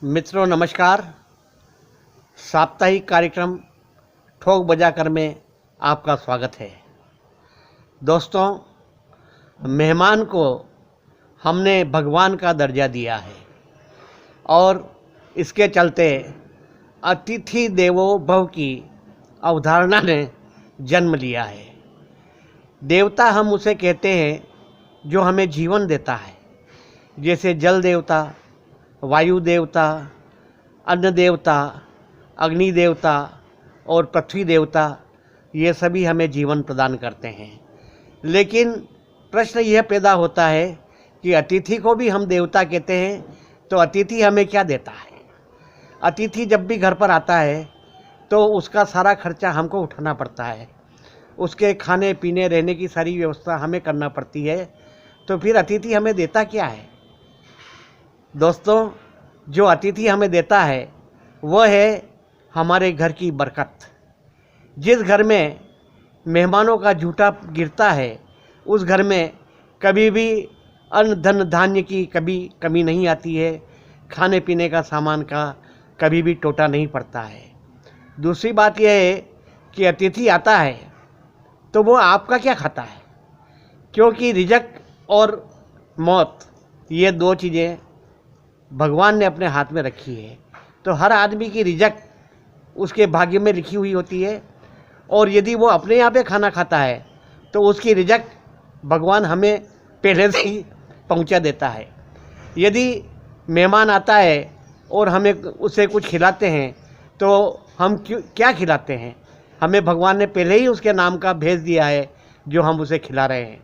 मित्रों नमस्कार। साप्ताहिक कार्यक्रम ठोक बजाकर में आपका स्वागत है। दोस्तों, मेहमान को हमने भगवान का दर्जा दिया है और इसके चलते अतिथि देवो भव की अवधारणा ने जन्म लिया है। देवता हम उसे कहते हैं जो हमें जीवन देता है, जैसे जल देवता, वायु देवता, अन्न देवता, अग्नि देवता और पृथ्वी देवता, ये सभी हमें जीवन प्रदान करते हैं। लेकिन प्रश्न यह पैदा होता है कि अतिथि को भी हम देवता कहते हैं, तो अतिथि हमें क्या देता है? अतिथि जब भी घर पर आता है तो उसका सारा खर्चा हमको उठाना पड़ता है, उसके खाने पीने रहने की सारी व्यवस्था हमें करना पड़ती है। तो फिर अतिथि हमें देता क्या है? दोस्तों, जो अतिथि हमें देता है वह है हमारे घर की बरकत। जिस घर में मेहमानों का झूठा गिरता है उस घर में कभी भी अन्न धन धान्य की कभी कमी नहीं आती है, खाने पीने का सामान का कभी भी टोटा नहीं पड़ता है। दूसरी बात यह है कि अतिथि आता है तो वो आपका क्या खाता है, क्योंकि रिज़्क और मौत ये दो चीज़ें भगवान ने अपने हाथ में रखी है। तो हर आदमी की रिज़्क उसके भाग्य में लिखी हुई होती है, और यदि वो अपने यहाँ पे खाना खाता है तो उसकी रिज़्क भगवान हमें पहले से ही पहुँचा देता है। यदि मेहमान आता है और हमें उसे कुछ खिलाते हैं तो हम क्या खिलाते हैं? हमें भगवान ने पहले ही उसके नाम का भेज दिया है जो हम उसे खिला रहे हैं।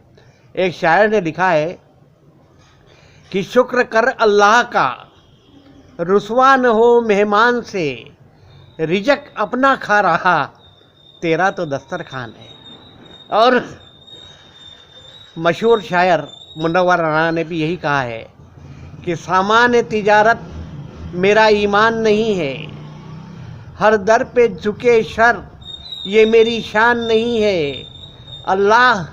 एक शायर ने लिखा है कि शुक्र कर अल्लाह का, रुसवा न हो मेहमान से, रिज़्क अपना खा रहा, तेरा तो दस्तरखान है। और मशहूर शायर मुनव्वर राणा ने भी यही कहा है कि सामान्य तिजारत मेरा ईमान नहीं है, हर दर पे झुके शर ये मेरी शान नहीं है। अल्लाह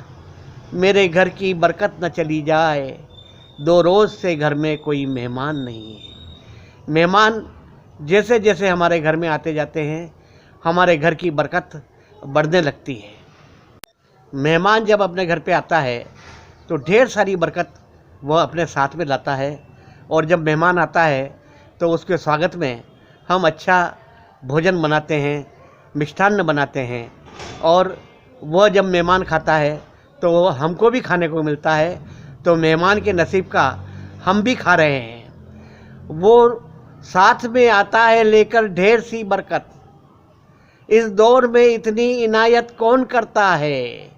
मेरे घर की बरकत न चली जाए, दो रोज़ से घर में कोई मेहमान नहीं है। मेहमान जैसे जैसे हमारे घर में आते जाते हैं हमारे घर की बरकत बढ़ने लगती है। मेहमान जब अपने घर पे आता है तो ढेर सारी बरकत वह अपने साथ में लाता है, और जब मेहमान आता है तो उसके स्वागत में हम अच्छा भोजन बनाते हैं, मिष्ठान्न बनाते हैं, और वह जब मेहमान खाता है तो हमको भी खाने को मिलता है। तो मेहमान के नसीब का हम भी खा रहे हैं। वो साथ में आता है लेकर ढेर सी बरकत, इस दौर में इतनी इनायत कौन करता है,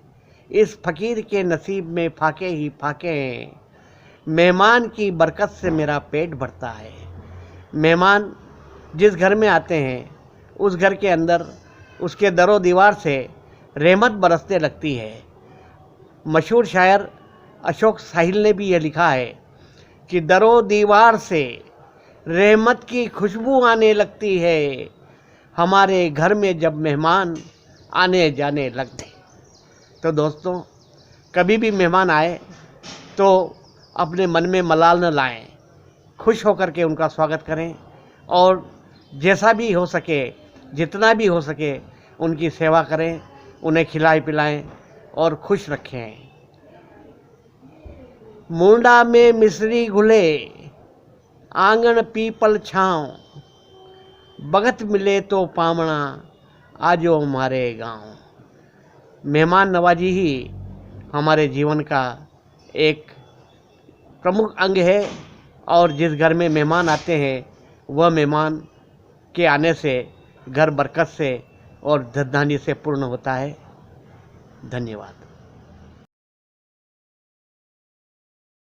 इस फकीर के नसीब में फाके ही फाके हैं, मेहमान की बरकत से मेरा पेट भरता है। मेहमान जिस घर में आते हैं उस घर के अंदर उसके दरो दीवार से रहमत बरसने लगती है। मशहूर शायर अशोक साहिल ने भी यह लिखा है कि दरो दीवार से रहमत की खुशबू आने लगती है, हमारे घर में जब मेहमान आने जाने लगते। तो दोस्तों, कभी भी मेहमान आए तो अपने मन में मलाल न लाएं, खुश होकर के उनका स्वागत करें, और जैसा भी हो सके, जितना भी हो सके उनकी सेवा करें, उन्हें खिलाएं पिलाएं और खुश रखें। मुंडा में मिश्री घुले, आंगन पीपल छाँव, बगत मिले तो पामणा, आजो हमारे गाँव। मेहमान नवाजी ही हमारे जीवन का एक प्रमुख अंग है, और जिस घर में मेहमान आते हैं वह मेहमान के आने से घर बरकत से और धन धान्य से पूर्ण होता है। धन्यवाद।